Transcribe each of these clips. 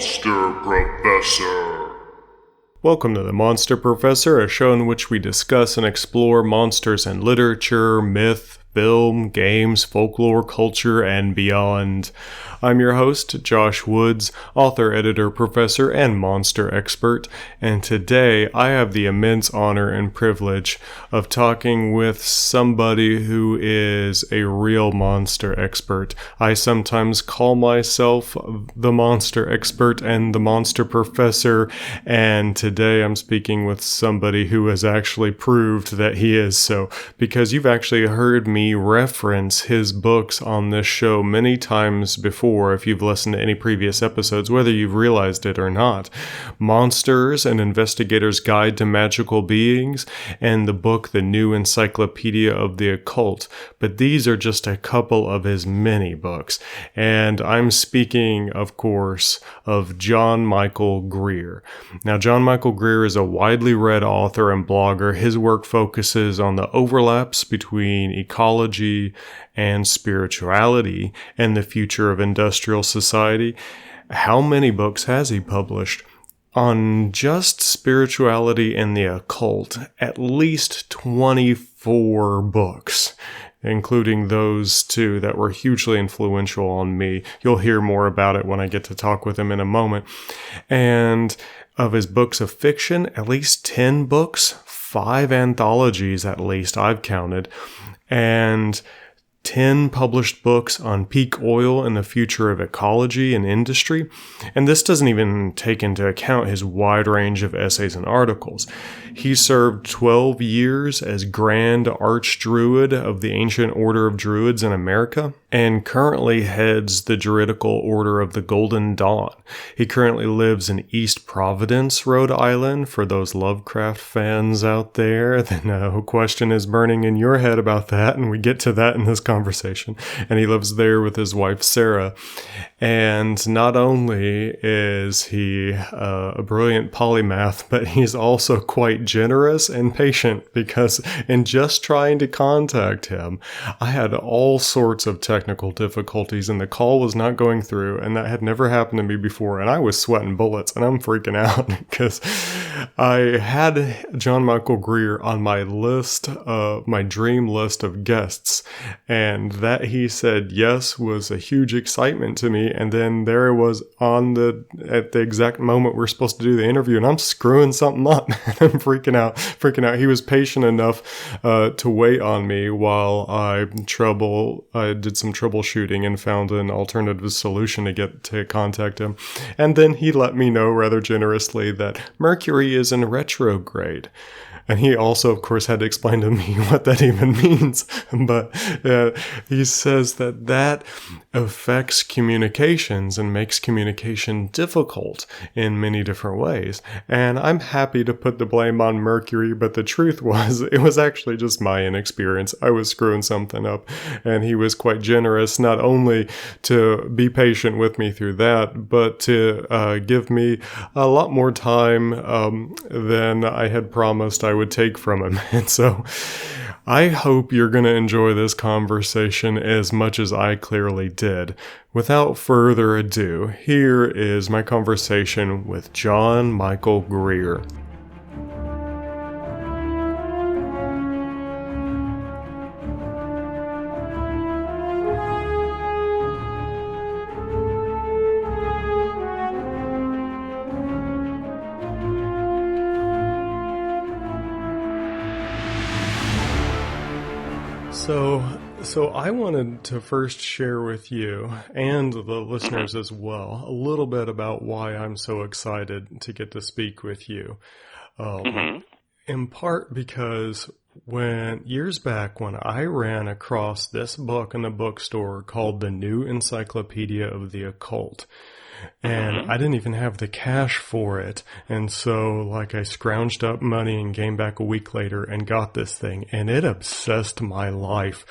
Monster Professor. Welcome to the Monster Professor, a show in which we discuss and explore monsters in literature, myth, film, games, folklore, culture, and beyond. I'm your host, Josh Woods, author, editor, professor, and monster expert, and today I have the immense honor and privilege of talking with somebody who is a real monster expert. I sometimes call myself the monster expert and the monster professor, and today I'm speaking with somebody who has actually proved that he is so, because you've actually heard me reference his books on this show many times before if you've listened to any previous episodes, whether you've realized it or not. Monsters, An Investigator's Guide to Magical Beings, and the book The New Encyclopedia of the Occult. But these are just a couple of his many books. And I'm speaking, of course, of John Michael Greer. Now, John Michael Greer is a widely read author and blogger. His work focuses on the overlaps between ecology and spirituality and the future of industrial society. How many books has he published? On just spirituality and the occult, at least 24 books, including those two that were hugely influential on me. You'll hear more about it when I get to talk with him in a moment. And of his books of fiction, at least 10 books, 5 anthologies at least I've counted, and 10 published books on peak oil and the future of ecology and industry. And this doesn't even take into account his wide range of essays and articles. He served 12 years as Grand Archdruid of the Ancient Order of Druids in America, and currently heads the Druidical Order of the Golden Dawn. He currently lives in East Providence, Rhode Island. For those Lovecraft fans out there, then no question is burning in your head about that, and we get to that in this conversation. And he lives there with his wife, Sara. And not only is he a brilliant polymath, but he's also quite generous and patient, because in just trying to contact him, I had all sorts of technical difficulties and the call was not going through, and that had never happened to me before, and I was sweating bullets and I'm freaking out because I had John Michael Greer on my list, my dream list of guests, and that he said yes was a huge excitement to me. And then there it was at the exact moment we're supposed to do the interview, and I'm screwing something up. I'm freaking out. He was patient enough to wait on me while I did some troubleshooting and found an alternative solution to get to contact him. And then he let me know rather generously that Mercury is in retrograde. And he also, of course, had to explain to me what that even means. But he says that affects communications and makes communication difficult in many different ways. And I'm happy to put the blame on Mercury, but the truth was, it was actually just my inexperience. I was screwing something up, and he was quite generous, not only to be patient with me through that, but to give me a lot more time than I had promised I would take from him. And so I hope you're going to enjoy this conversation as much as I clearly did. Without further ado, here is my conversation with John Michael Greer. So I wanted to first share with you and the listeners as well a little bit about why I'm so excited to get to speak with you. In part because years back when I ran across this book in the bookstore called The New Encyclopedia of the Occult, and I didn't even have the cash for it. And so, I scrounged up money and came back a week later and got this thing. And it obsessed my life.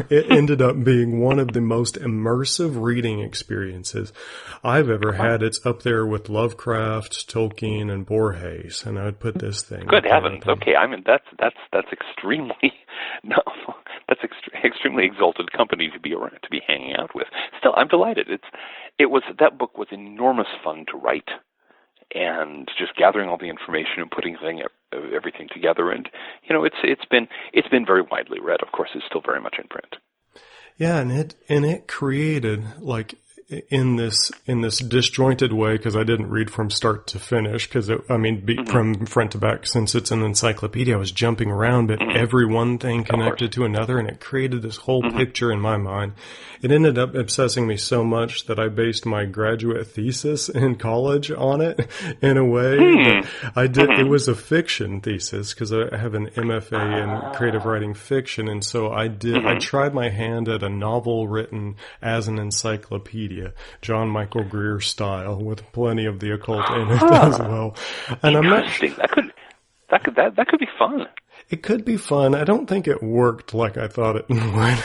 It ended up being one of the most immersive reading experiences I've ever had. It's up there with Lovecraft, Tolkien, and Borges. And I would put this thing. Good heavens. Okay. I mean, that's extremely, extremely exalted company to be hanging out with. Still, I'm delighted. that book was enormous fun to write, and just gathering all the information and putting everything together. And it's been very widely read. Of course, it's still very much in print. Yeah, and it created, like, in this disjointed way, because I didn't read from start to finish, because from front to back, since it's an encyclopedia, I was jumping around, but every one thing connected to another, and it created this whole picture in my mind. It ended up obsessing me so much that I based my graduate thesis in college on it, in a way. I did. It was a fiction thesis, because I have an MFA in creative writing fiction, and so I tried my hand at a novel written as an encyclopedia, John Michael Greer style, with plenty of the occult in it as well. And interesting. That could be fun. It could be fun. I don't think it worked like I thought it would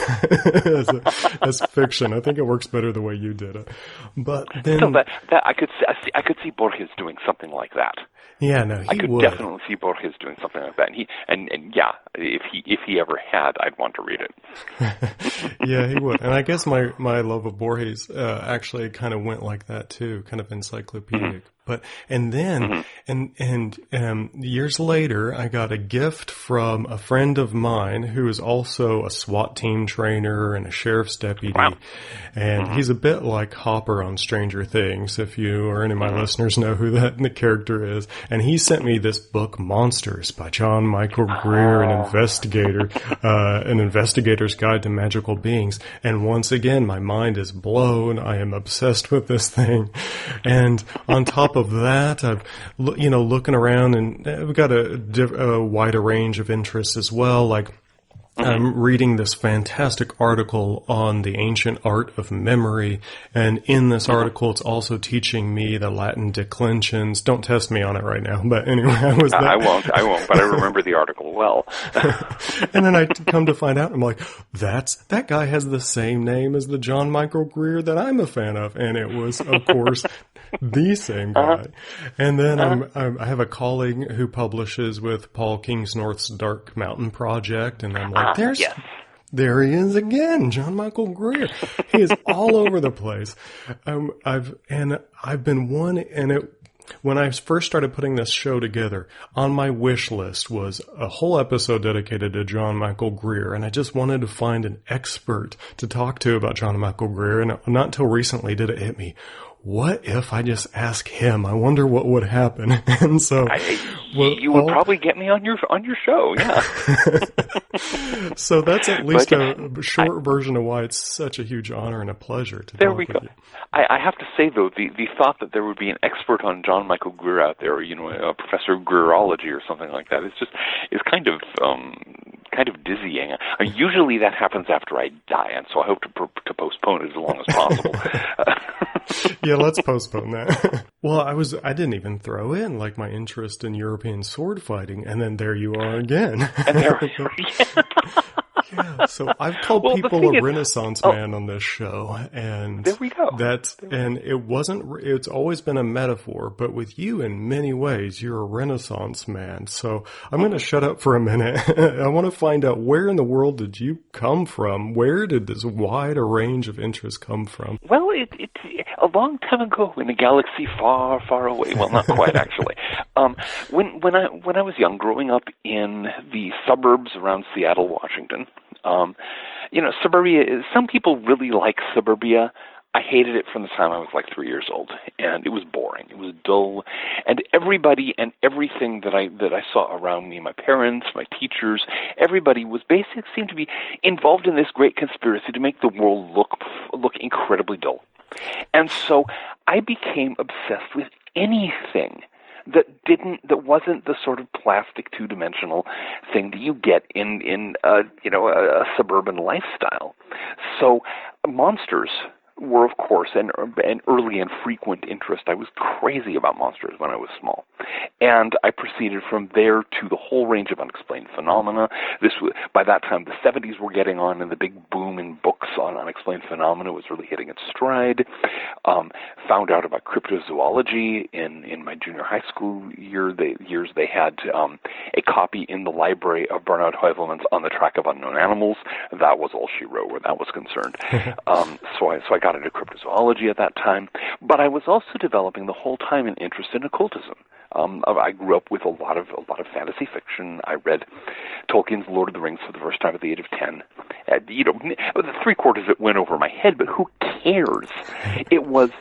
as fiction. I think it works better the way you did it. But then, so that I could see Borges doing something like that. Yeah, no, he I could would definitely see Borges doing something like that. And yeah, if he ever had, I'd want to read it. Yeah, he would. And I guess my love of Borges actually kind of went like that too, kind of encyclopedic. But and then years later, I got a gift from a friend of mine who is also a SWAT team trainer and a sheriff's deputy. Wow. And he's a bit like Hopper on Stranger Things, if you or any of my listeners know who the character is. And he sent me this book, Monsters, by John Michael Greer, an investigator's guide to magical beings. And once again, my mind is blown. I am obsessed with this thing. And on top of that, I've, looking around, and we've got a wider range of interests as well. Like, I'm reading this fantastic article on the ancient art of memory, and in this article, it's also teaching me the Latin declensions. Don't test me on it right now, but anyway, I won't, but I remember the article well. And then I come to find out, I'm like, that guy has the same name as the John Michael Greer that I'm a fan of, and it was, of course, the same guy. And then I have a colleague who publishes with Paul Kingsnorth's Dark Mountain Project, and I'm like, there he is again, John Michael Greer. He is all over the place. I've been when I first started putting this show together, on my wish list was a whole episode dedicated to John Michael Greer, and I just wanted to find an expert to talk to about John Michael Greer, and not until recently did it hit me. What if I just ask him? I wonder what would happen. And so you would probably get me on your show, yeah. So that's at least a short version of why it's such a huge honor and a pleasure to talk with you. I have to say, though, the thought that there would be an expert on John Michael Greer out there, a professor of Greerology or something like that, is kind of dizzying. Usually that happens after I die, and so I hope to postpone it as long as possible. Yeah, let's postpone that. Well, I didn't even throw in like my interest in European sword fighting, and then there you are again. And there we are again. Yeah, so I've called people a Renaissance man on this show, and there we go. It's always been a metaphor, but with you in many ways, you're a Renaissance man. So I'm going to shut up for a minute. I want to find out, where in the world did you come from? Where did this wide range of interests come from? Well, it's a long time ago in a galaxy far, far away. Well, not quite actually. When I was young, growing up in the suburbs around Seattle, Washington, suburbia is, some people really like suburbia. I hated it from the time I was like 3 years old, and it was boring. It was dull, and everybody and everything that I saw around me, my parents, my teachers, everybody seemed to be involved in this great conspiracy to make the world look incredibly dull. And so I became obsessed with anything that wasn't the sort of plastic two-dimensional thing that you get in a suburban lifestyle. So monsters were, of course, an early and frequent interest. I was crazy about monsters when I was small. And I proceeded from there to the whole range of unexplained phenomena. By that time, the 70s were getting on, and the big boom in books on unexplained phenomena was really hitting its stride. Found out about cryptozoology in my junior high school years. They had a copy in the library of Bernard Heuvelmann's On the Track of Unknown Animals. That was all she wrote where that was concerned. So I got into cryptozoology at that time, but I was also developing the whole time an interest in occultism. I grew up with a lot of fantasy fiction. I read Tolkien's Lord of the Rings for the first time at the age of 10. Three-quarters of it went over my head, but who cares? It was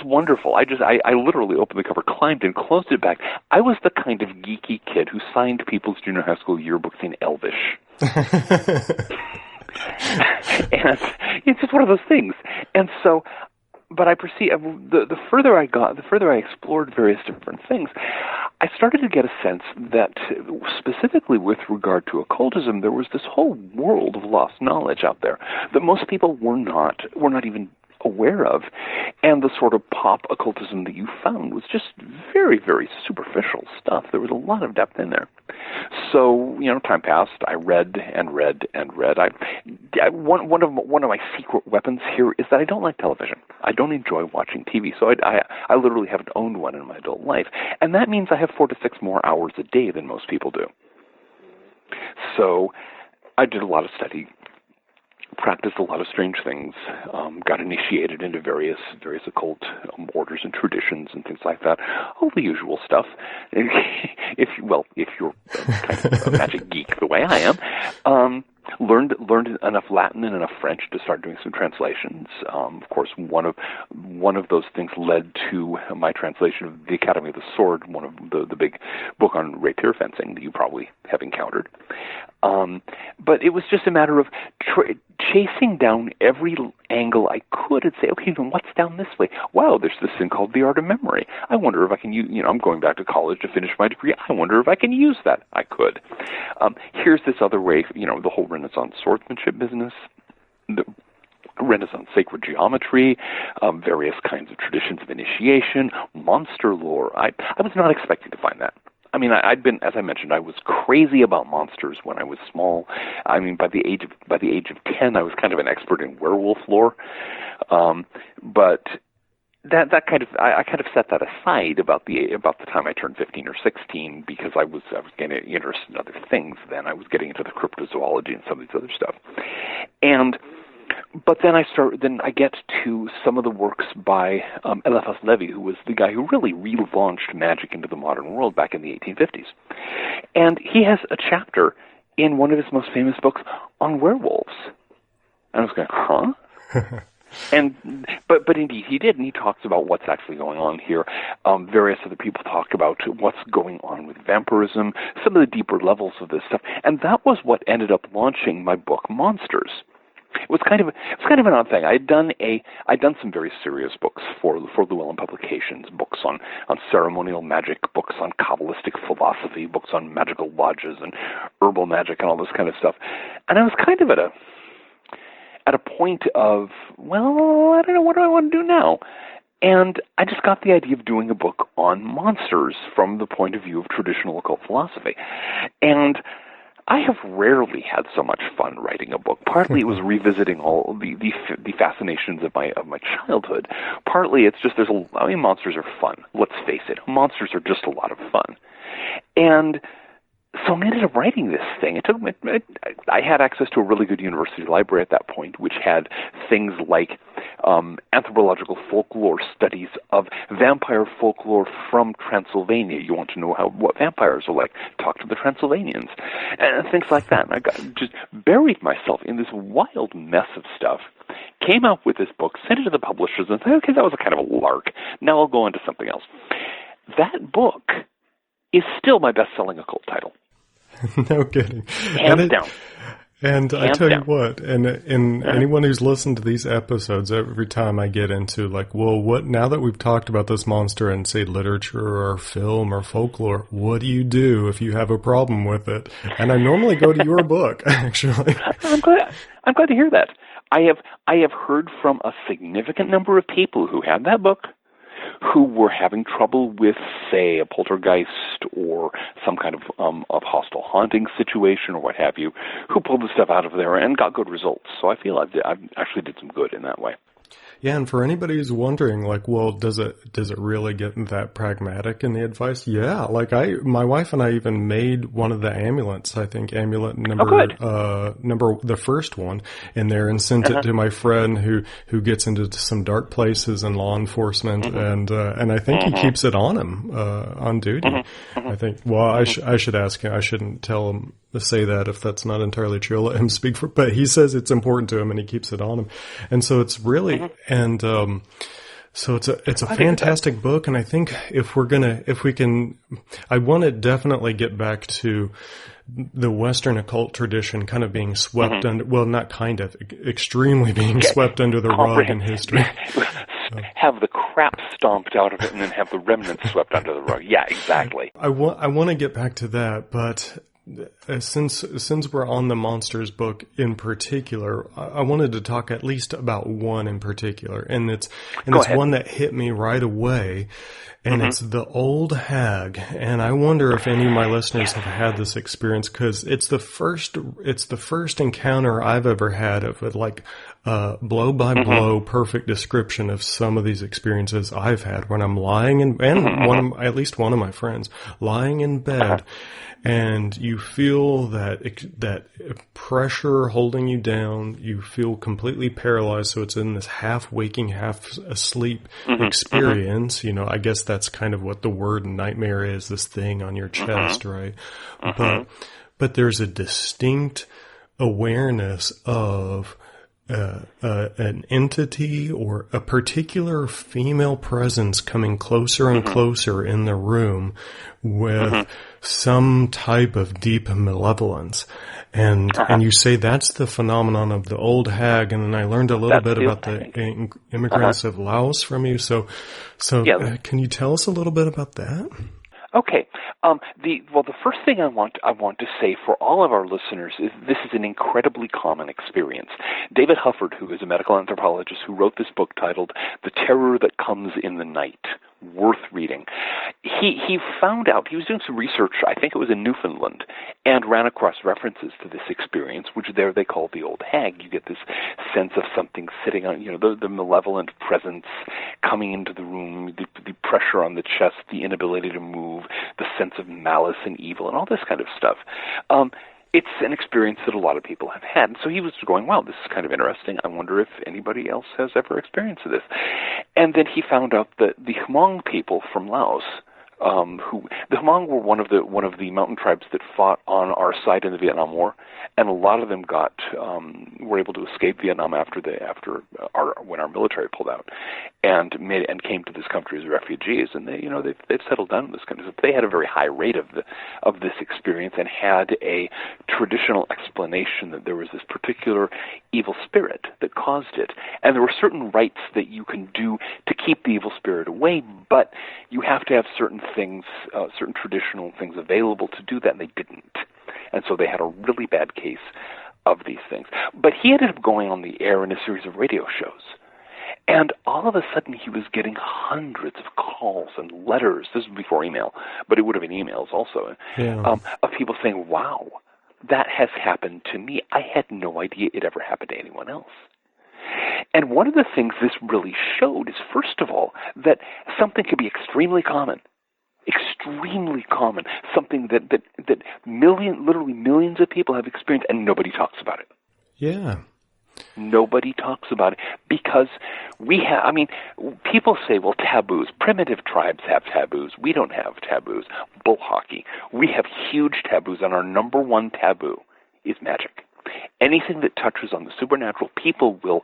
wonderful. I literally opened the cover, climbed in, closed it back. I was the kind of geeky kid who signed people's junior high school yearbooks in Elvish. And it's just one of those things. And so, but I perceive, the further I got, the further I explored various different things, I started to get a sense that, specifically with regard to occultism, there was this whole world of lost knowledge out there that most people were not even aware of, and the sort of pop occultism that you found was just very, very superficial stuff. There was a lot of depth in there. So, time passed. I read and read and read. One of my secret weapons here is that I don't like television. I don't enjoy watching TV, so I literally haven't owned one in my adult life, and that means I have 4 to 6 more hours a day than most people do. So, I did a lot of study, practiced a lot of strange things, got initiated into various occult orders and traditions and things like that. All the usual stuff. If you're kind of a magic geek the way I am, learned enough Latin and enough French to start doing some translations. Of course, one of those things led to my translation of The Academy of the Sword, one of the big book on rapier fencing that you probably have encountered. But it was just a matter of chasing down every angle I could and say, okay, then what's down this way? Wow, there's this thing called the art of memory. I wonder if I can use, I'm going back to college to finish my degree. I wonder if I can use that. I could. Here's this other way, the whole Renaissance swordsmanship business, the Renaissance sacred geometry, various kinds of traditions of initiation, monster lore. I was not expecting to find that. I mean, I'd been, as I mentioned, I was crazy about monsters when I was small. I mean, by the age of 10, I was kind of an expert in werewolf lore. But that kind of, I kind of set that aside about the time I turned 15 or 16 because I was getting interested in other things. Then I was getting into the cryptozoology and some of these other stuff, But then I get to some of the works by Eliphas Levi, who was the guy who really relaunched magic into the modern world back in the 1850s. And he has a chapter in one of his most famous books on werewolves. And I was going, huh? But indeed he did, and he talks about what's actually going on here. Various other people talk about what's going on with vampirism, some of the deeper levels of this stuff. And that was what ended up launching my book, Monsters. It was kind of an odd thing. I'd done some very serious books for Llewellyn Publications, books on ceremonial magic, books on Kabbalistic philosophy, books on magical lodges and herbal magic and all this kind of stuff. And I was kind of at a point of, well, I don't know, what do I want to do now? And I just got the idea of doing a book on monsters from the point of view of traditional occult philosophy. And I have rarely had so much fun writing a book. Partly it was revisiting all the fascinations of my childhood. Partly it's just monsters are fun. Let's face it, monsters are just a lot of fun. And so I ended up writing this thing. I had access to a really good university library at that point, which had things like anthropological folklore studies of vampire folklore from Transylvania. You want to know what vampires are like? Talk to the Transylvanians, and things like that. And I just buried myself in this wild mess of stuff. Came out with this book, sent it to the publishers, and said, okay, that was a kind of a lark. Now I'll go into something else. That book is still my best-selling occult title. No kidding. Hands down. And I tell you what, and anyone who's listened to these episodes, every time I get into now that we've talked about this monster in, say, literature or film or folklore, what do you do if you have a problem with it? And I normally go to your book, actually. I'm glad to hear that. I have heard from a significant number of people who had that book, who were having trouble with, say, a poltergeist or some kind of hostile haunting situation or what have you, who pulled the stuff out of there and got good results. So I feel I actually did some good in that way. Yeah, and for anybody who's wondering, like, well, does it really get that pragmatic in the advice? Yeah, like my wife and I even made one of the amulets. I think amulet number the first one in there, and sent it to my friend who gets into some dark places in law enforcement, and I think he keeps it on him on duty. I think. Well, I should ask him. I shouldn't tell him to say that if that's not entirely true. I'll let him speak for. But he says it's important to him, and he keeps it on him, and so it's really and. So it's a fantastic book, and I think if we can, I want to definitely get back to the Western occult tradition kind of being swept under, well, not kind of, extremely being swept under the rug in history. Have the crap stomped out of it and then have the remnants swept under the rug. Yeah, exactly. I want to get back to that, but since we're on the monsters book in particular, I wanted to talk at least about one in particular, and it's one that hit me right away, and it's the Old Hag. And I wonder if any of my listeners have had this experience, because it's the first encounter I've ever had of it, like blow by blow perfect description of some of these experiences I've had when I'm lying in, and at least one of my friends lying in bed. And you feel that pressure holding you down. You feel completely paralyzed. So it's in this half waking, half asleep experience. You know, I guess that's kind of what the word nightmare is, this thing on your chest, right? But there's a distinct awareness of an entity or a particular female presence coming closer and closer in the room with some type of deep malevolence. And you say that's the phenomenon of the Old Hag, and then I learned a little bit about the immigrants of Laos from you. So can you tell us a little bit about that? Okay. The first thing I want to say for all of our listeners is this is an incredibly common experience. David Hufford, who is a medical anthropologist who wrote this book titled "The Terror That Comes in the Night," worth reading. He found out, he was doing some research, I think it was in Newfoundland, and ran across references to this experience, which there they call the Old Hag. You get this sense of something sitting on, the malevolent presence coming into the room, the pressure on the chest, the inability to move, the sense of malice and evil, and all this kind of stuff. It's an experience that a lot of people have had. And so he was going, wow, this is kind of interesting. I wonder if anybody else has ever experienced this. And then he found out that the Hmong people from Laos, the Hmong were one of the mountain tribes that fought on our side in the Vietnam War, and a lot of them were able to escape Vietnam when our military pulled out, and came to this country as refugees, and they've settled down in this country. So they had a very high rate of this experience, and had a traditional explanation that there was this particular evil spirit that caused it, and there were certain rites that you can do to keep the evil spirit away, but you have to have certain things, certain traditional things available to do that, and they didn't. And so they had a really bad case of these things. But he ended up going on the air in a series of radio shows. And all of a sudden he was getting hundreds of calls and letters. This was before email, but it would have been emails also, of people saying, wow, that has happened to me. I had no idea it ever happened to anyone else. And one of the things this really showed is, first of all, that something could be extremely common, something that literally millions of people have experienced, and nobody talks about it. Yeah. Nobody talks about it because people say, well, taboos. Primitive tribes have taboos. We don't have taboos. Bull hockey. We have huge taboos, and our number one taboo is magic. Anything that touches on the supernatural, people will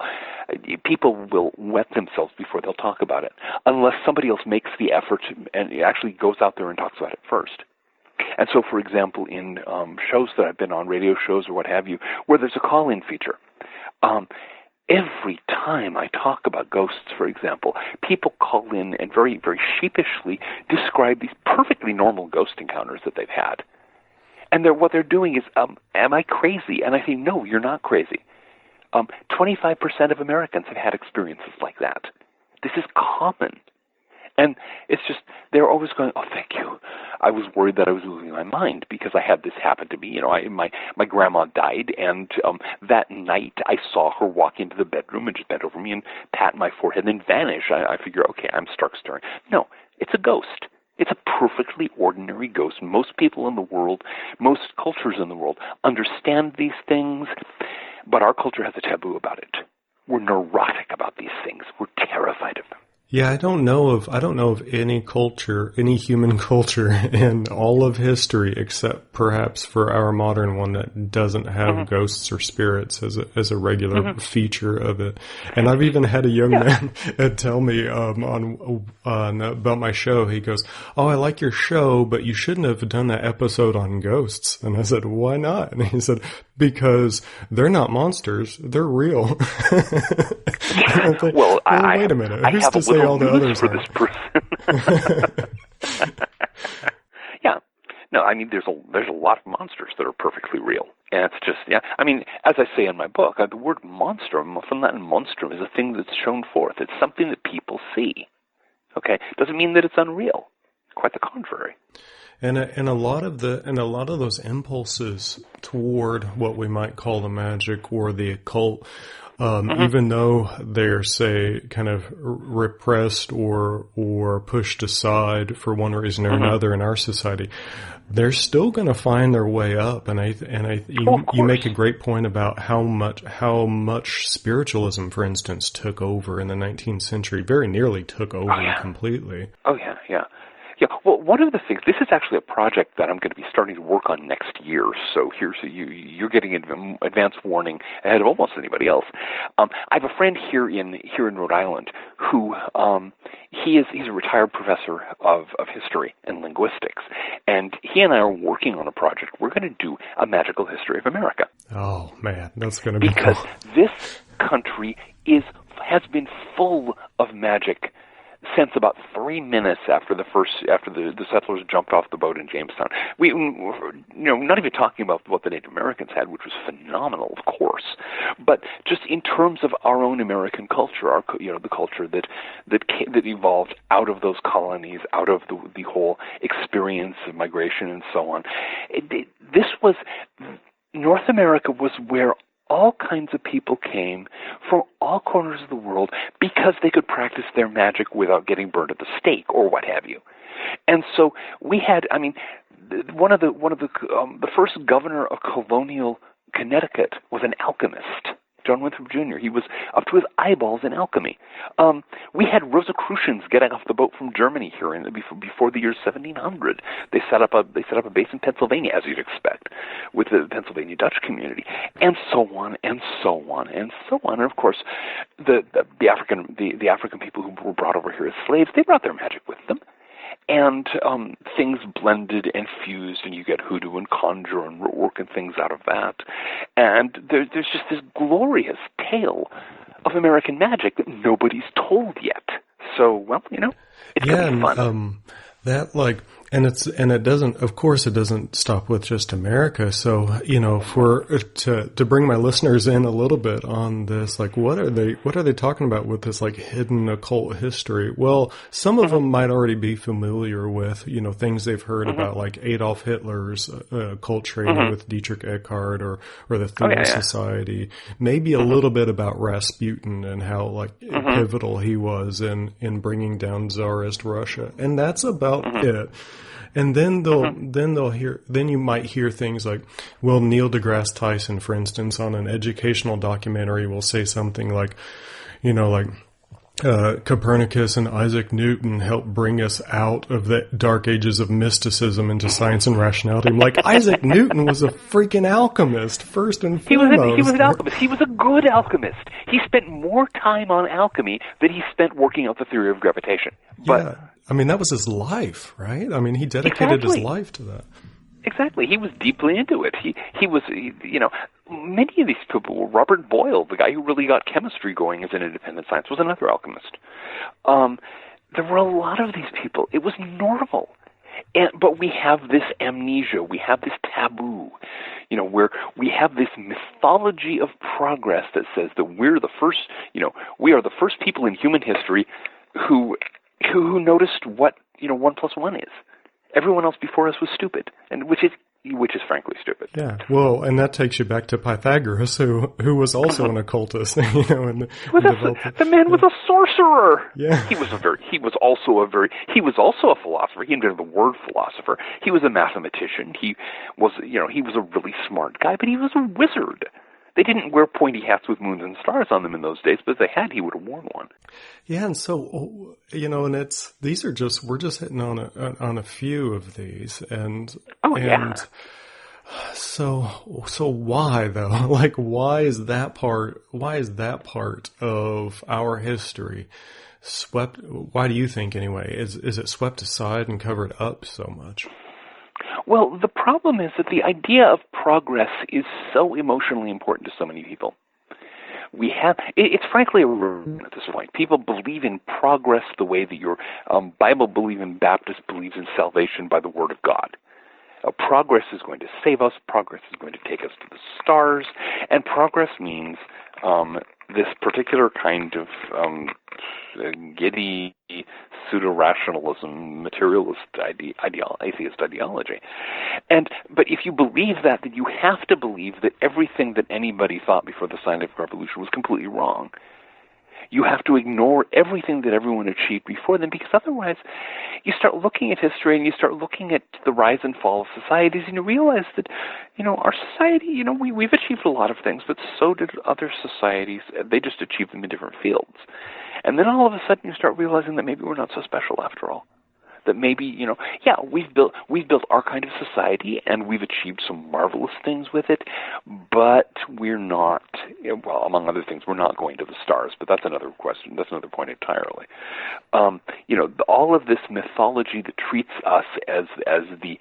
wet themselves before they'll talk about it, unless somebody else makes the effort and actually goes out there and talks about it first. And so, for example, in shows that I've been on, radio shows or what have you, where there's a call-in feature, every time I talk about ghosts, for example, people call in and very, very sheepishly describe these perfectly normal ghost encounters that they've had. And what they're doing is, am I crazy? And I say, no, you're not crazy. 25% of Americans have had experiences like that. This is common. And it's just, they're always going, oh, thank you. I was worried that I was losing my mind because I had this happen to me. My grandma died, and that night I saw her walk into the bedroom and just bent over me and pat my forehead and then vanish. I figure, okay, I'm stark staring. No, it's a ghost. It's a perfectly ordinary ghost. Most people in the world, most cultures in the world understand these things, but our culture has a taboo about it. We're neurotic about these things. We're terrified of them. Yeah, I don't know of any culture, any human culture in all of history, except perhaps for our modern one, that doesn't have ghosts or spirits as a regular feature of it. And I've even had a young man tell me on about my show. He goes, "Oh, I like your show, but you shouldn't have done an episode on ghosts." And I said, "Why not?" And he said, "Because they're not monsters; they're real." Well, wait a minute. Who's to say all the others for this person? Yeah. No, I mean, there's a lot of monsters that are perfectly real. And it's just, I mean, as I say in my book, the word monster, from Latin monstrum, is a thing that's shown forth. It's something that people see. Okay? Doesn't mean that it's unreal. Quite the contrary. And a lot of those impulses toward what we might call the magic or the occult, even though they're, say, kind of repressed or pushed aside for one reason or another in our society, they're still going to find their way up. You make a great point about how much spiritualism, for instance, took over in the 19th century, very nearly took over completely. Oh yeah, yeah. Yeah, well, one of the things, this is actually a project that I'm going to be starting to work on next year, so you're getting advance warning ahead of almost anybody else. I have a friend here in Rhode Island who, he's a retired professor of history and linguistics, and he and I are working on a project. We're going to do a magical history of America. Oh, man, that's going to be because cool. This country has been full of magic since about 3 minutes after the settlers jumped off the boat in Jamestown. We, not even talking about what the Native Americans had, which was phenomenal, of course, but just in terms of our own American culture, the culture that evolved out of those colonies, out of the whole experience of migration and so on. North America was where all kinds of people came from all corners of the world because they could practice their magic without getting burned at the stake or what have you. And so we had, I mean, the first governor of colonial Connecticut was an alchemist, John Winthrop Jr. He was up to his eyeballs in alchemy. We had Rosicrucians getting off the boat from Germany here before the year 1700. They set up a base in Pennsylvania, as you'd expect, with the Pennsylvania Dutch community, and so on and so on and so on. And of course, the African people who were brought over here as slaves, they brought their magic with them. And things blended and fused, and you get hoodoo and conjure and rootwork and things out of that. And there's just this glorious tale of American magic that nobody's told yet. So, well, it's gonna be fun. It doesn't stop with just America. So, to bring my listeners in a little bit on this, like, what are they talking about with this, like, hidden occult history? Well, some of them might already be familiar with, things they've heard about, like Adolf Hitler's occult training with Dietrich Eckhart or the Thule Society. Maybe a little bit about Rasputin and how, like, pivotal he was in bringing down Tsarist Russia. And that's about it. And then you might hear things like, well, Neil deGrasse Tyson, for instance, on an educational documentary will say something like, Copernicus and Isaac Newton helped bring us out of the dark ages of mysticism into science and rationality. I'm like, Isaac Newton was a freaking alchemist, first and foremost. He was an alchemist. He was a good alchemist. He spent more time on alchemy than he spent working out the theory of gravitation. But, I mean, that was his life, right? I mean, he dedicated his life to that. Exactly. He was deeply into it. He was, many of these people, Robert Boyle, the guy who really got chemistry going as an independent science, was another alchemist. There were a lot of these people. It was normal. But we have this amnesia. We have this taboo, where we have this mythology of progress that says that we are the first people in human history who who noticed what 1 plus 1 is. Everyone else before us was stupid, and which is frankly stupid. Yeah, well, and that takes you back to Pythagoras, who was also an occultist, and the man was a sorcerer. Yeah, he was also a philosopher. He invented the word philosopher. He was a mathematician. He was a really smart guy, but he was a wizard. They didn't wear pointy hats with moons and stars on them in those days, but if they had, he would have worn one. Yeah, and so and we're just hitting on a few of these, and yeah. So why though? Like, why is that part of our history swept? Why do you think anyway? Is it swept aside and covered up so much? Well, the problem is that the idea of progress is so emotionally important to so many people. It's frankly a religion at this point. People believe in progress the way that your Bible believing Baptist believes in salvation by the Word of God. Progress is going to save us. Progress is going to take us to the stars. And progress means this particular kind of giddy pseudo-rationalism, materialist atheist ideology. But if you believe that, then you have to believe that everything that anybody thought before the scientific revolution was completely wrong. You have to ignore everything that everyone achieved before them, because otherwise you start looking at history and you start looking at the rise and fall of societies, and you realize that, our society, we've achieved a lot of things, but so did other societies. They just achieved them in different fields. And then all of a sudden you start realizing that maybe we're not so special after all. That maybe, we've built our kind of society and we've achieved some marvelous things with it, but we're not, among other things, we're not going to the stars. But that's another question. That's another point entirely. All of this mythology that treats us as the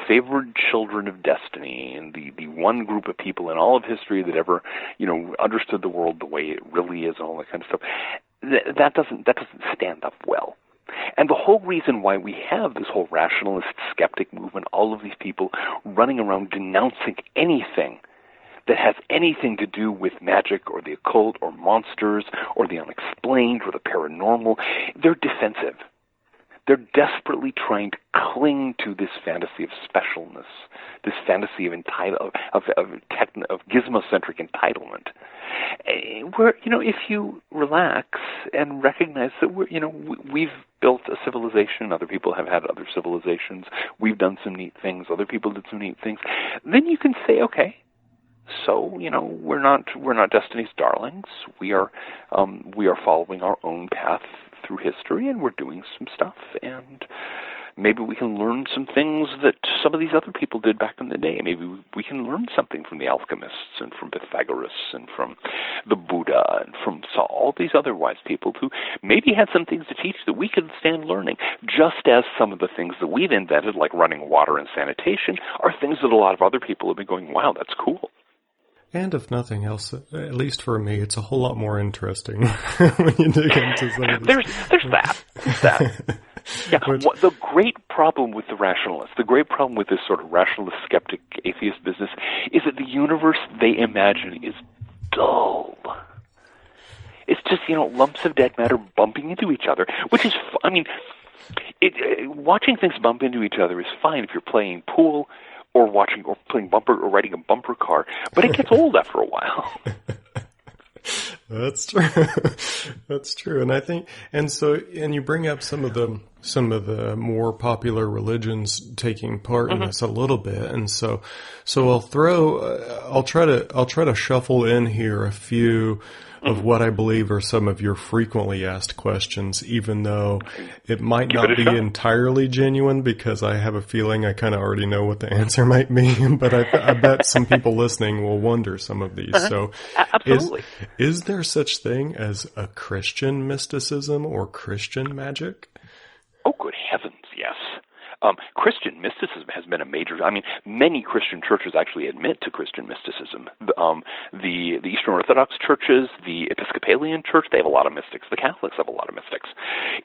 favored children of destiny and the one group of people in all of history that ever, understood the world the way it really is and all that kind of stuff, that doesn't stand up well. And the whole reason why we have this whole rationalist skeptic movement, all of these people running around denouncing anything that has anything to do with magic or the occult or monsters or the unexplained or the paranormal, they're defensive. They're desperately trying to cling to this fantasy of specialness, this fantasy of gizmocentric entitlement. Where, if you relax and recognize that we've built a civilization, other people have had other civilizations, we've done some neat things, other people did some neat things, then you can say, okay, so we're not destiny's darlings. We are following our own path through history, and we're doing some stuff, and maybe we can learn some things that some of these other people did back in the day. Maybe we can learn something from the alchemists and from Pythagoras and from the Buddha and from all these other wise people who maybe had some things to teach that we could stand learning, just as some of the things that we've invented, like running water and sanitation, are things that a lot of other people have been going, wow, that's cool. And if nothing else, at least for me, it's a whole lot more interesting when you dig into some of this. There's that. Yeah, the great problem with the rationalists, the great problem with this sort of rationalist, skeptic, atheist business is that the universe they imagine is dull. It's just, lumps of dead matter bumping into each other, which is, watching things bump into each other is fine if you're playing pool or playing bumper or riding a bumper car, but it gets old after a while. That's true. That's true. And I think, and you bring up some of the more popular religions taking part in this a little bit. And so I'll try to shuffle in here a few of what I believe are some of your frequently asked questions, even though it might not be entirely genuine, because I have a feeling I kind of already know what the answer might be, but I bet some people listening will wonder some of these. So absolutely. Is there such thing as a Christian mysticism or Christian magic? Oh, good heavens, yes. Christian mysticism has been a major. Many Christian churches actually admit to Christian mysticism. The Eastern Orthodox churches, the Episcopalian Church, they have a lot of mystics. The Catholics have a lot of mystics.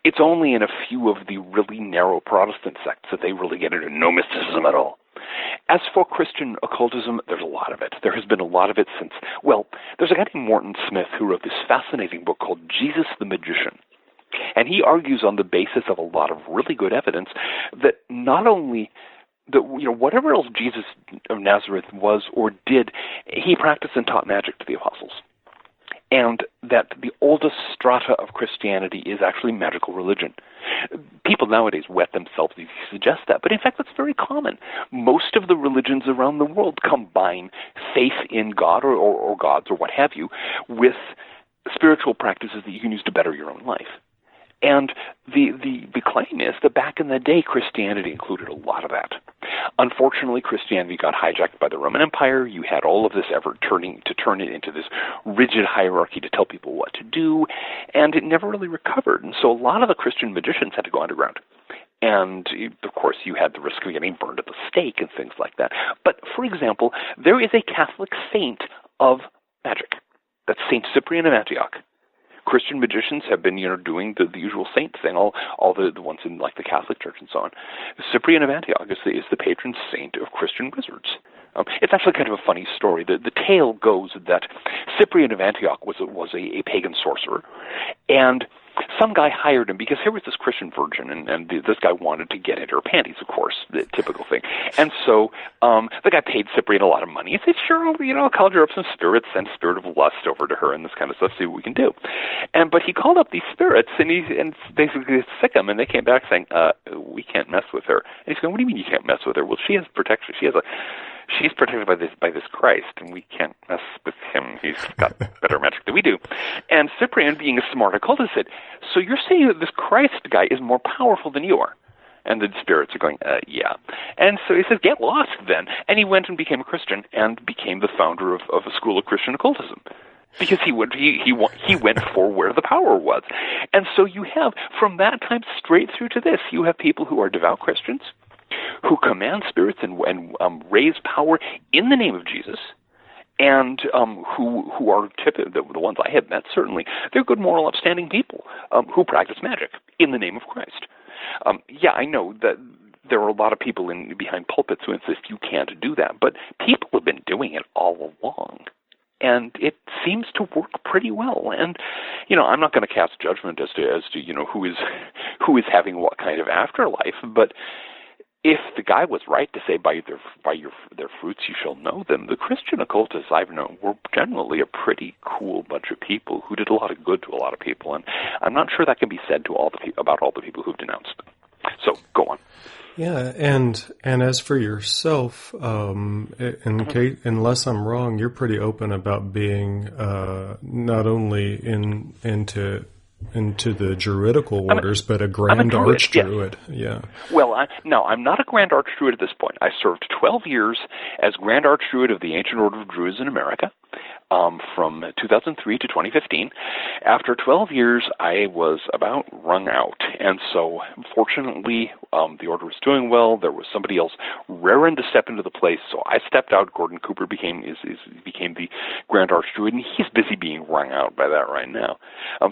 It's only in a few of the really narrow Protestant sects that they really get into no mysticism at all. As for Christian occultism, there's a lot of it. There has been a lot of it since, there's a guy named Morton Smith who wrote this fascinating book called Jesus the Magician. And he argues on the basis of a lot of really good evidence that not only that, whatever else Jesus of Nazareth was or did, he practiced and taught magic to the apostles. And that the oldest strata of Christianity is actually magical religion. People nowadays wet themselves if you suggest that, but in fact that's very common. Most of the religions around the world combine faith in God or gods or what have you with spiritual practices that you can use to better your own life. And the claim is that back in the day, Christianity included a lot of that. Unfortunately, Christianity got hijacked by the Roman Empire. You had all of this effort turn it into this rigid hierarchy to tell people what to do, and it never really recovered. And so a lot of the Christian magicians had to go underground. And, of course, you had the risk of getting burned at the stake and things like that. But, for example, there is a Catholic saint of magic. That's Saint Cyprian of Antioch. Christian magicians have been, doing the usual saint thing, all the ones in like the Catholic Church and so on. Cyprian of Antioch is the patron saint of Christian wizards. It's actually kind of a funny story. The tale goes that Cyprian of Antioch was a pagan sorcerer, and some guy hired him because here was this Christian virgin, and this guy wanted to get into her panties, of course, the typical thing. And so the guy paid Cyprian a lot of money. He said, sure, I'll conjure up some spirits, send a spirit of lust over to her and this kind of stuff, see what we can do. But he called up these spirits, and basically sick them, and they came back saying, we can't mess with her. And he's going, what do you mean you can't mess with her? Well, she has protection. She's protected by this Christ, and we can't mess with him. He's got better magic than we do. And Cyprian, being a smart occultist, said, so you're saying that this Christ guy is more powerful than you are? And the spirits are going, yeah. And so he says, get lost then. And he went and became a Christian and became the founder of a school of Christian occultism. Because he went for where the power was. And so you have, from that time straight through to this, you have people who are devout Christians, who command spirits and raise power in the name of Jesus, and who are typically the ones I have met. Certainly, they're good, moral, upstanding people who practice magic in the name of Christ. I know that there are a lot of people behind pulpits who insist you can't do that, but people have been doing it all along. And it seems to work pretty well. And, I'm not going to cast judgment as to who is having what kind of afterlife, but if the guy was right to say, by their fruits you shall know them, the Christian occultists I've known were generally a pretty cool bunch of people who did a lot of good to a lot of people, and I'm not sure that can be said to about all the people who've denounced them. So, go on. Yeah, and as for yourself, unless I'm wrong, you're pretty open about being not only into the Druidical Orders, but a Grand Archdruid. Yeah. Well, I'm not a Grand Archdruid at this point. I served 12 years as Grand Archdruid of the Ancient Order of Druids in America, from 2003 to 2015. After 12 years, I was about wrung out, and so fortunately, the order was doing well. There was somebody else raring to step into the place, so I stepped out. Gordon Cooper became the Grand Archdruid, and he's busy being wrung out by that right now.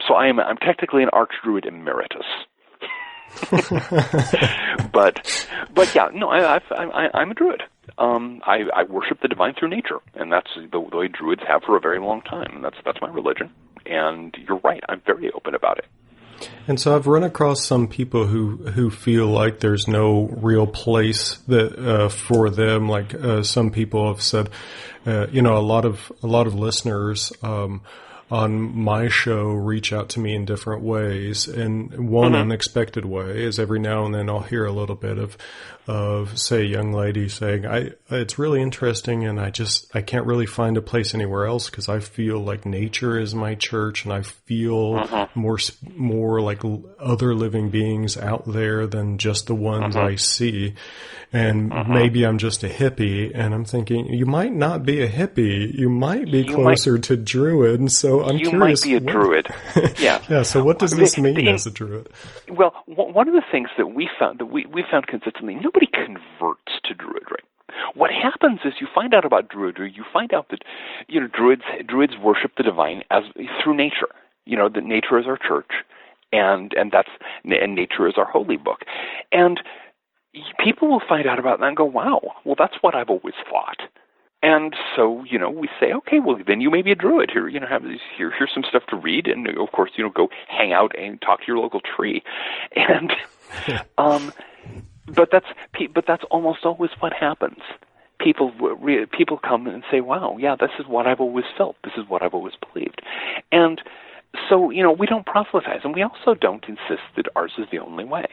So I'm technically an Archdruid emeritus. but yeah, no, I'm a Druid. I worship the divine through nature, and that's the way Druids have for a very long time. And that's my religion. And you're right, I'm very open about it. And so I've run across some people who feel like there's no real place that for them. Like some people have said, a lot of listeners on my show reach out to me in different ways, and one unexpected way is every now and then I'll hear a little bit of say a young lady saying, it's really interesting, and I can't really find a place anywhere else because I feel like nature is my church, and I feel more like other living beings out there than just the ones I see. And maybe I'm just a hippie, and I'm thinking, you might not be a hippie. You might be closer to Druid, and so I'm curious. You might be a Druid. Yeah. Yeah, so what does this mean as a Druid? Well, one of the things that we found consistently, nobody converts to Druidry. What happens is you find out about Druidry, you find out that, Druids worship the divine through nature. That nature is our church, and nature is our holy book. And people will find out about that and go, wow, well, that's what I've always thought. And so, we say, okay, well, then you may be a druid. Here, here's some stuff to read, and of course, go hang out and talk to your local tree. And, but that's almost always what happens. People come and say, wow, yeah, this is what I've always felt. This is what I've always believed. And so, we don't proselytize, and we also don't insist that ours is the only way.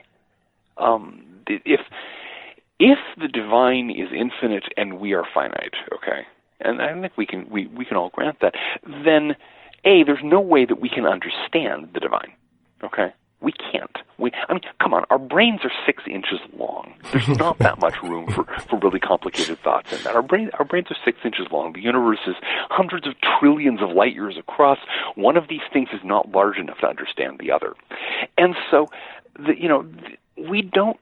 If the divine is infinite and we are finite, okay, and I think we can all grant that, then there's no way that we can understand the divine, okay? We can't. Come on, our brains are 6 inches long. There's not that much room for really complicated thoughts in that. Our brains are 6 inches long. The universe is hundreds of trillions of light years across. One of these things is not large enough to understand the other. And so, we don't,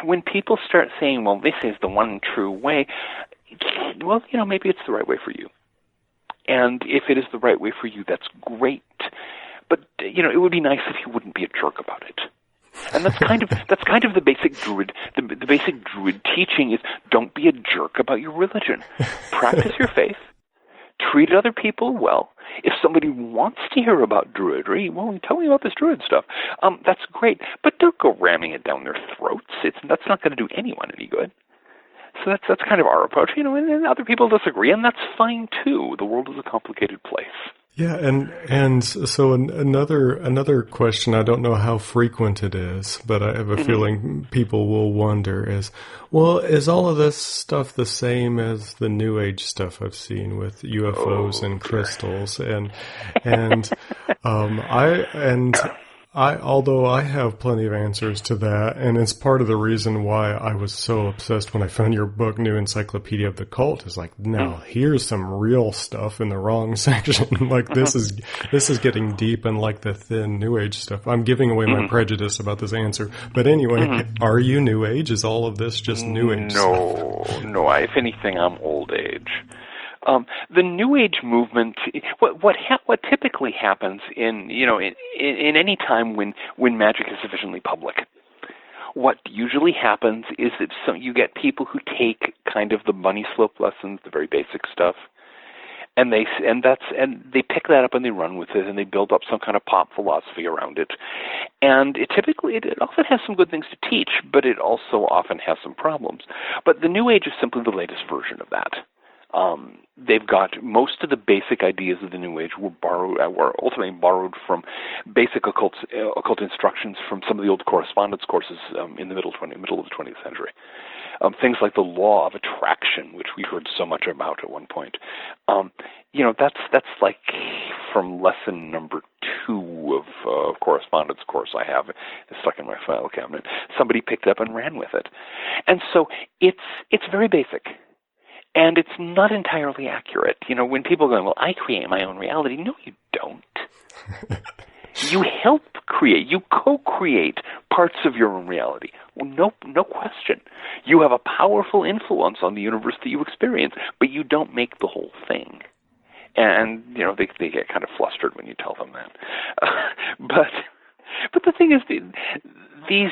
when people start saying, well, this is the one true way, well, maybe it's the right way for you. And if it is the right way for you, that's great. But, it would be nice if you wouldn't be a jerk about it. And that's kind of the basic druid, the basic druid teaching is don't be a jerk about your religion. Practice your faith. Treat other people well. If somebody wants to hear about Druidry, well, tell me about this Druid stuff. That's great, but don't go ramming it down their throats. That's not going to do anyone any good. So that's kind of our approach, and other people disagree, and that's fine too. The world is a complicated place. Yeah, and so another question, I don't know how frequent it is, but I have a feeling people will wonder is, well, is all of this stuff the same as the New Age stuff I've seen with UFOs and crystals? Although I have plenty of answers to that, and it's part of the reason why I was so obsessed when I found your book, New Encyclopedia of the Occult, is like, now here's some real stuff in the wrong section. Like this is getting deep and like the thin New Age stuff. I'm giving away my prejudice about this answer. But anyway, are you New Age? Is all of this just New Age stuff? No. If anything, I'm old age. The New Age movement, what typically happens in any time when magic is sufficiently public, what usually happens is that you get people who take kind of the bunny slope lessons, the very basic stuff, and they pick that up and they run with it and they build up some kind of pop philosophy around it, and it often has some good things to teach, but it also often has some problems. But the New Age is simply the latest version of that. They've got most of the basic ideas of the New Age were ultimately borrowed from basic occult instructions from some of the old correspondence courses in the middle of the 20th century. Things like the law of attraction, which we heard so much about at one point. That's like from lesson number 2 of correspondence course I have. It's stuck in my file cabinet. Somebody picked it up and ran with it, and so it's very basic. And it's not entirely accurate. When people go, well, I create my own reality. No, you don't. You help create. You co-create parts of your own reality. Well, no question. You have a powerful influence on the universe that you experience, but you don't make the whole thing. And, they get kind of flustered when you tell them that. But the thing is, these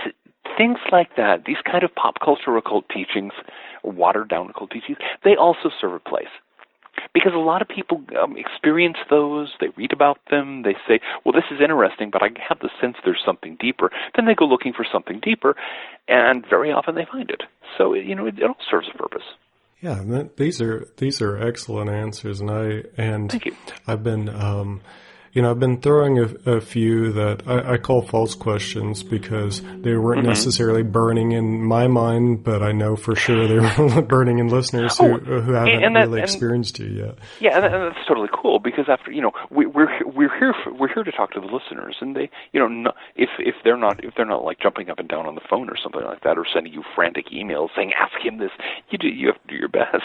things like that, these kind of pop culture occult teachings, watered-down occult teachings, they also serve a place. Because a lot of people experience those, they read about them, they say, well, this is interesting, but I have the sense there's something deeper. Then they go looking for something deeper, and very often they find it. So, it all serves a purpose. Yeah, these are excellent answers, and Thank you. I've been I've been throwing a few that I call false questions because they weren't necessarily burning in my mind, but I know for sure they were burning in listeners who haven't really experienced you yet. Yeah, and that's totally cool because after we're here to talk to the listeners, and they if they're not like jumping up and down on the phone or something like that, or sending you frantic emails saying ask him this, you have to do your best.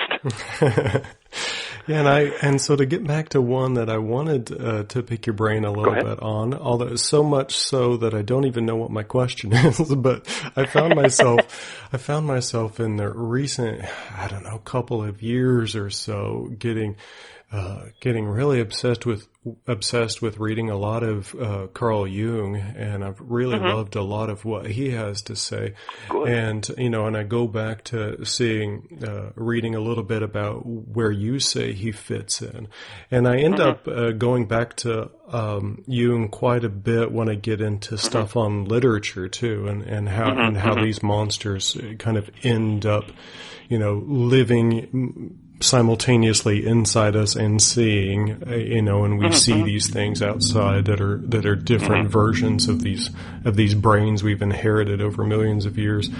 Yeah, and so to get back to one that I wanted to pick your brain a little bit on, although so much so that I don't even know what my question is, but I found myself in the recent, couple of years or so getting getting really obsessed with reading a lot of Carl Jung, and I've really loved a lot of what he has to say. Good. And and I go back to reading a little bit about where you say he fits in, and I end up going back to Jung quite a bit when I get into stuff on literature too, and how these monsters kind of end up, living simultaneously inside us and seeing, and we see these things outside that are different versions of these brains we've inherited over millions of years.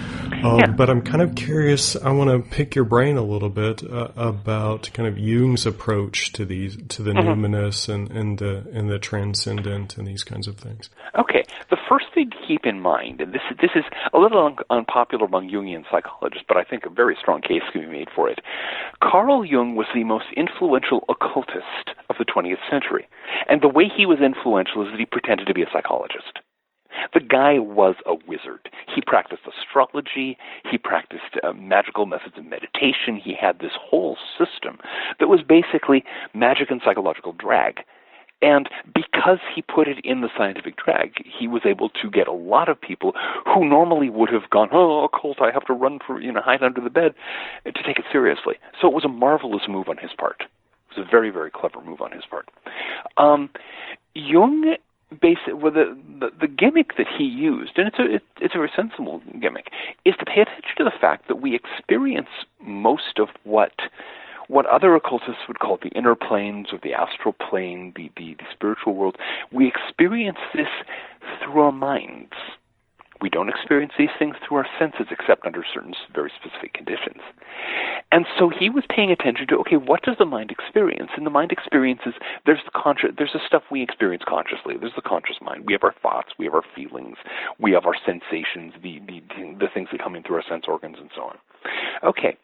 But I'm kind of curious. I want to pick your brain a little bit about kind of Jung's approach to the numinous and the transcendent and these kinds of things. Okay. The first thing to keep in mind, and this is a little unpopular among Jungian psychologists, but I think a very strong case can be made for it. Carl Jung was the most influential occultist of the 20th century. And the way he was influential is that he pretended to be a psychologist. The guy was a wizard. He practiced astrology. He practiced magical methods of meditation. He had this whole system that was basically magic and psychological drag. And because he put it in the scientific drag, he was able to get a lot of people who normally would have gone, occult, I have to run for, hide under the bed, to take it seriously. So it was a marvelous move on his part. It was a very, very clever move on his part. Jung, the gimmick that he used, and it's a very sensible gimmick, is to pay attention to the fact that we experience most of what other occultists would call the inner planes or the astral plane, the spiritual world. We experience this through our minds. We don't experience these things through our senses except under certain very specific conditions. And so he was paying attention to, okay, what does the mind experience? And the mind experiences, there's the stuff we experience consciously. There's the conscious mind. We have our thoughts, we have our feelings, we have our sensations, the things that come in through our sense organs and so on. Okay.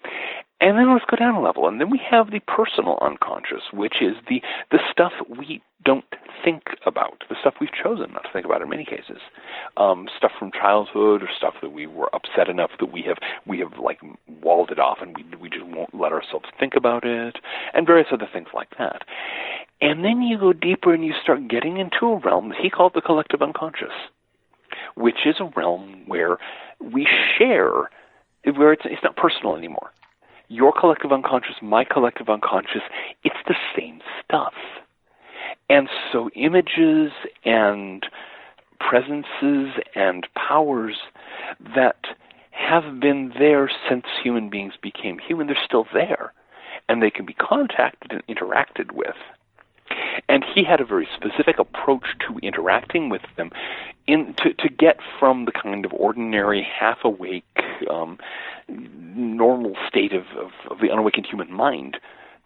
And then let's go down a level. And then we have the personal unconscious, which is the stuff we don't think about, the stuff we've chosen not to think about in many cases. Stuff from childhood or stuff that we were upset enough that we have like walled it off and we just won't let ourselves think about it, and various other things like that. And then you go deeper and you start getting into a realm that he called the collective unconscious, which is a realm where we share, where it's not personal anymore. Your collective unconscious, my collective unconscious, it's the same stuff. And so images and presences and powers that have been there since human beings became human, they're still there. And they can be contacted and interacted with. And he had a very specific approach to interacting with them to get from the kind of ordinary, half-awake, normal state of the unawakened human mind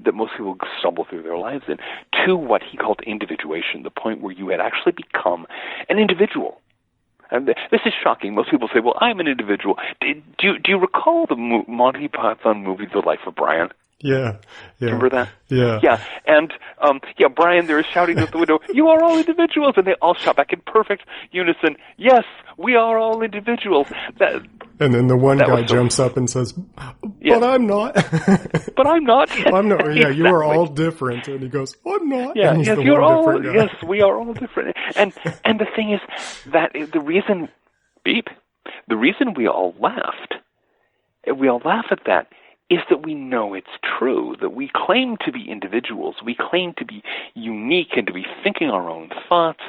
that most people stumble through their lives in, to what he called individuation, the point where you had actually become an individual. And this is shocking. Most people say, well, I'm an individual. Do you recall the Monty Python movie, The Life of Brian? Yeah. Remember that? Yeah. Yeah. And, Brian there is shouting out the window, you are all individuals. And they all shout back in perfect unison, yes, we are all individuals. And then the one guy jumps up and says, but I'm not. But I'm not. I'm not. Yeah, exactly. You are all different. And he goes, I'm not. Yeah, and yes, you're all, yes, we are all different. And the thing is that the reason we all laugh at that, is that we know it's true, that we claim to be individuals, we claim to be unique and to be thinking our own thoughts,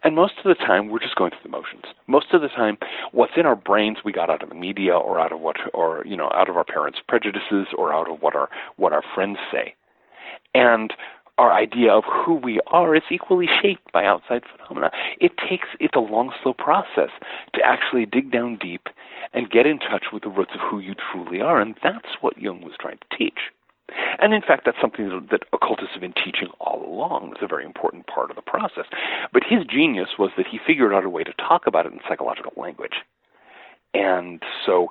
and most of the time we're just going through the motions. Most of the time, what's in our brains we got out of the media or out of out of our parents' prejudices or out of what our friends say. And our idea of who we are is equally shaped by outside phenomena. It's a long, slow process to actually dig down deep and get in touch with the roots of who you truly are, and that's what Jung was trying to teach. And in fact, that's something that occultists have been teaching all along. It's a very important part of the process. But his genius was that he figured out a way to talk about it in psychological language. And so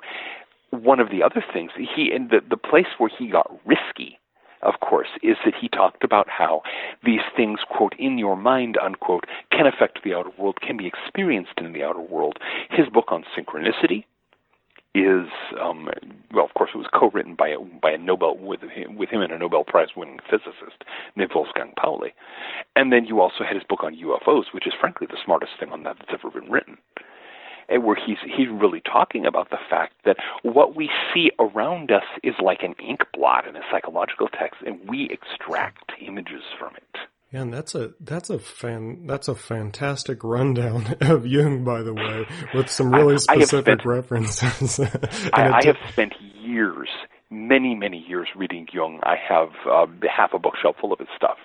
one of the other things, the place where he got risky, of course, is that he talked about how these things, quote, in your mind, unquote, can affect the outer world, can be experienced in the outer world. His book on synchronicity is, well, of course, it was co-written by a Nobel with him and a Nobel Prize-winning physicist named Wolfgang Pauli, and then you also had his book on UFOs, which is frankly the smartest thing on that that's ever been written, and where he's really talking about the fact that what we see around us is like an ink blot in a psychological text, and we extract images from it. Yeah, and that's a fantastic rundown of Jung, by the way, with some really specific references. I have spent years, many years reading Jung. I have half a bookshelf full of his stuff.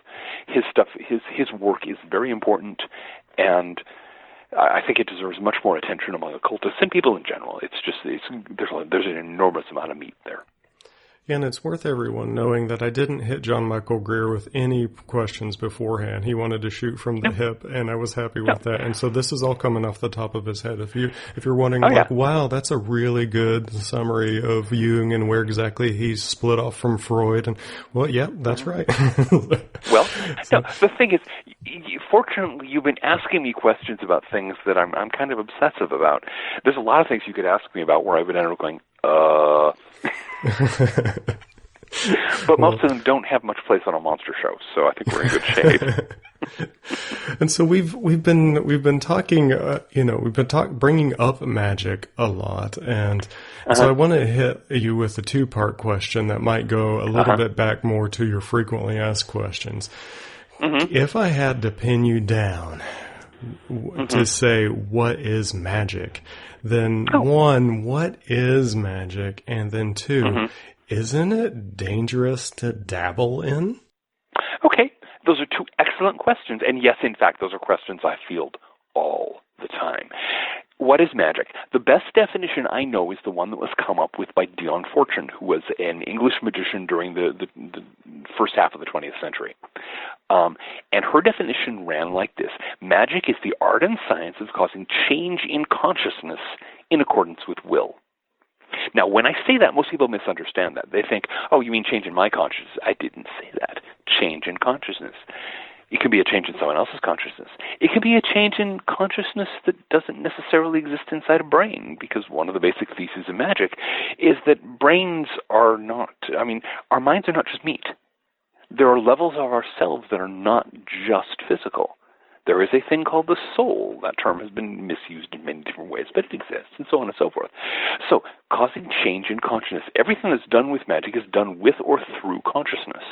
His work is very important, and I think it deserves much more attention among occultists and people in general. There's an enormous amount of meat there. Yeah, and it's worth everyone knowing that I didn't hit John Michael Greer with any questions beforehand. He wanted to shoot from the hip, and I was happy with that. And so this is all coming off the top of his head. If you're wondering, wow, that's a really good summary of Jung and where exactly he's split off from Freud, and well, yeah, that's right. Well, no, the thing is, fortunately, you've been asking me questions about things that I'm kind of obsessive about. There's a lot of things you could ask me about where I would end up going, but most of them don't have much place on a monster show, so I think we're in good shape. And so we've been talking, bringing up magic a lot, and so I want to hit you with a two-part question that might go a little bit back more to your frequently asked questions. If I had to pin you down to say what is magic, then one, what is magic? And then two, isn't it dangerous to dabble in? Okay, those are two excellent questions. And yes, in fact, those are questions I field all the time. What is magic? The best definition I know is the one that was come up with by Dion Fortune, who was an English magician during the first half of the 20th century. And her definition ran like this. Magic is the art and science of causing change in consciousness in accordance with will. Now, when I say that, most people misunderstand that. They think, oh, you mean change in my consciousness. I didn't say that. Change in consciousness. It can be a change in someone else's consciousness. It can be a change in consciousness that doesn't necessarily exist inside a brain, because one of the basic theses of magic is that brains are not, our minds are not just meat. There are levels of ourselves that are not just physical. There is a thing called the soul. That term has been misused in many different ways, but it exists, and so on and so forth. So, causing change in consciousness. Everything that's done with magic is done with or through consciousnness.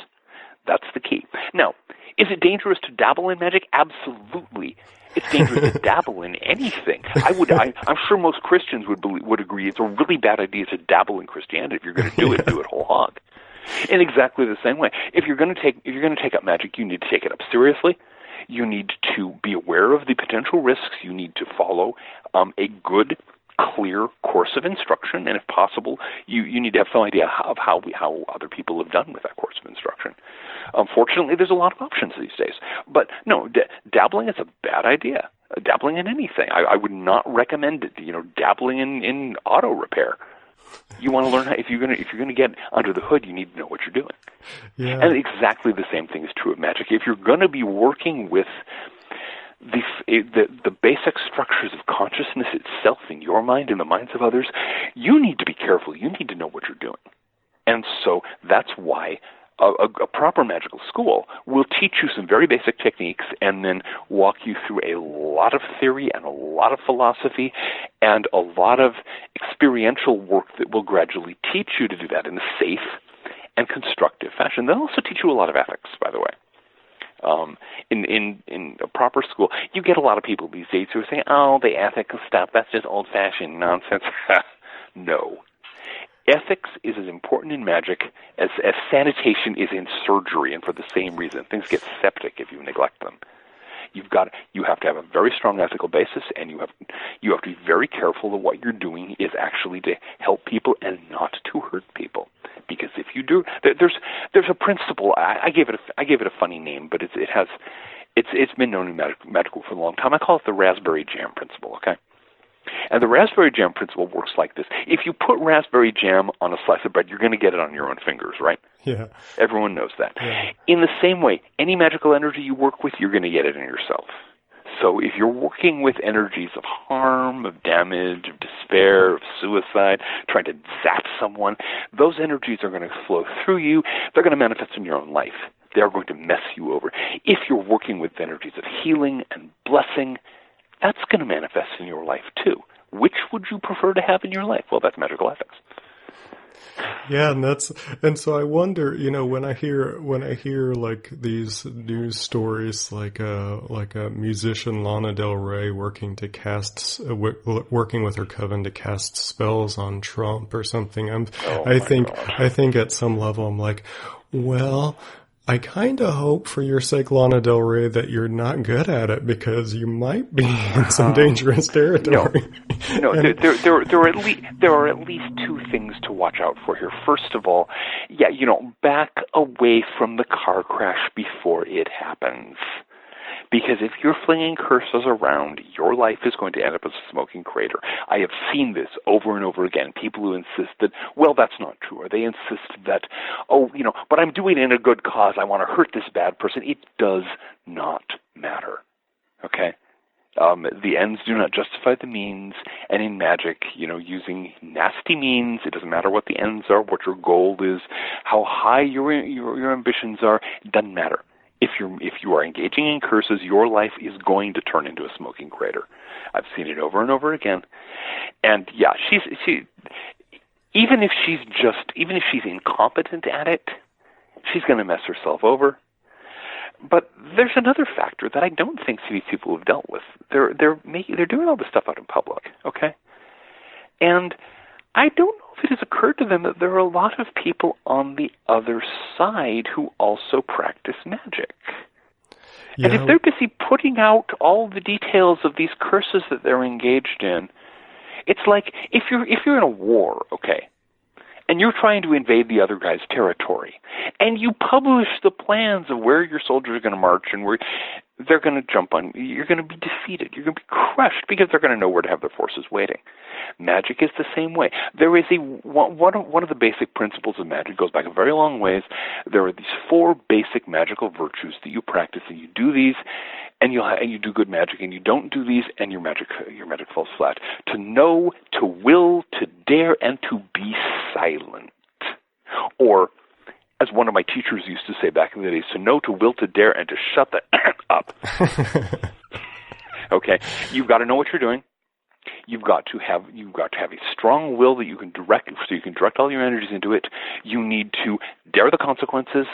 That's the key. Now, is it dangerous to dabble in magic? Absolutely. It's dangerous to dabble in anything. I'm sure most Christians would agree it's a really bad idea to dabble in Christianity. If you're going to do it whole hog. In exactly the same way, if you're going to take up magic, you need to take it up seriously. You need to be aware of the potential risks. You need to follow a good, clear course of instruction, and if possible, you need to have some idea of how other people have done with that course of instruction. Fortunately, there's a lot of options these days. But no, dabbling is a bad idea. Dabbling in anything, I would not recommend it. Dabbling in auto repair. You want to learn how, if you're going to get under the hood, you need to know what you're doing. Yeah. And exactly the same thing is true of magic. If you're going to be working with the basic structures of consciousness itself in your mind and the minds of others, you need to be careful. You need to know what you're doing. And so that's why a proper magical school will teach you some very basic techniques and then walk you through a lot of theory and a lot of philosophy and a lot of experiential work that will gradually teach you to do that in a safe and constructive fashion. They'll also teach you a lot of ethics, by the way. In a proper school, you get a lot of people these days who are saying, oh, the ethical stuff, that's just old-fashioned nonsense. No. Ethics is as important in magic as sanitation is in surgery, and for the same reason. Things get septic if you neglect them. You have to have a very strong ethical basis, and you have to be very careful that what you're doing is actually to help people and not to hurt people. Because if you do, there's a principle. I gave it a funny name, but it's been known in medical for a long time. I call it the raspberry jam principle. Okay. And the raspberry jam principle works like this. If you put raspberry jam on a slice of bread, you're going to get it on your own fingers, right? Yeah. Everyone knows that. Yeah. In the same way, any magical energy you work with, you're going to get it in yourself. So if you're working with energies of harm, of damage, of despair, of suicide, trying to zap someone, those energies are going to flow through you. They're going to manifest in your own life. They're going to mess you over. If you're working with energies of healing and blessing, that's going to manifest in your life too. Which would you prefer to have in your life? Well, that's magical ethics. Yeah, and so I wonder, when I hear like these news stories, like a musician Lana Del Rey working with her coven to cast spells on Trump or something. I think at some level I'm like, well, I kind of hope for your sake, Lana Del Rey, that you're not good at it, because you might be in some dangerous territory. No, there are at least two things to watch out for here. First of all, back away from the car crash before it happens. Because if you're flinging curses around, your life is going to end up as a smoking crater. I have seen this over and over again. People who insist that, well, that's not true. Or they insist that, but I'm doing it in a good cause. I want to hurt this bad person. It does not matter. Okay? The ends do not justify the means. And in magic, using nasty means, it doesn't matter what the ends are, what your goal is, how high your ambitions are, it doesn't matter. If you are engaging in curses, your life is going to turn into a smoking crater. I've seen it over and over again. And yeah, even if she's incompetent at it, she's going to mess herself over. But there's another factor that I don't think these people have dealt with. They're doing all this stuff out in public, okay? And I don't know if it has occurred to them that there are a lot of people on the other side who also practice magic. Yeah. And if they're busy putting out all the details of these curses that they're engaged in, it's like if you're in a war, okay, and you're trying to invade the other guy's territory, and you publish the plans of where your soldiers are going to march and where they're going to jump on, you're going to be defeated. You're going to be crushed because they're going to know where to have their forces waiting. Magic is the same way. There is one of the basic principles of magic, goes back a very long ways. There are these 4 basic magical virtues that you practice, and you do these, and you do good magic, and you don't do these, and your magic falls flat. To know, to will, to dare, and to be silent. Or, as one of my teachers used to say back in the days, to know, to will, to dare, and to shut the up. Okay, you've got to know what you're doing. You've got to have a strong will that you can direct, so you can direct all your energies into it. You need to dare the consequences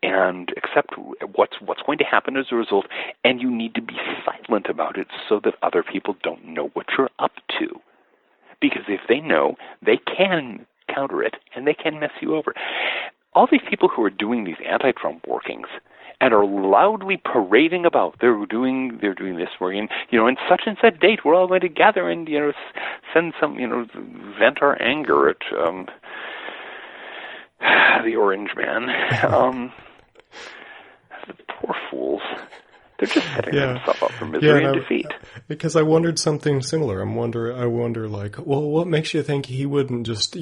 and accept what's going to happen as a result, and you need to be silent about it so that other people don't know what you're up to. Because if they know, they can counter it, and they can mess you over. All these people who are doing these anti-Trump workings and are loudly parading about, they're doing this, we're in such and such date, we're all going to gather and, send some, vent our anger at the Orange Man. The poor fools. They're just setting themselves up for misery and defeat. Because I wondered something similar. I wonder, like, well, what makes you think he wouldn't just,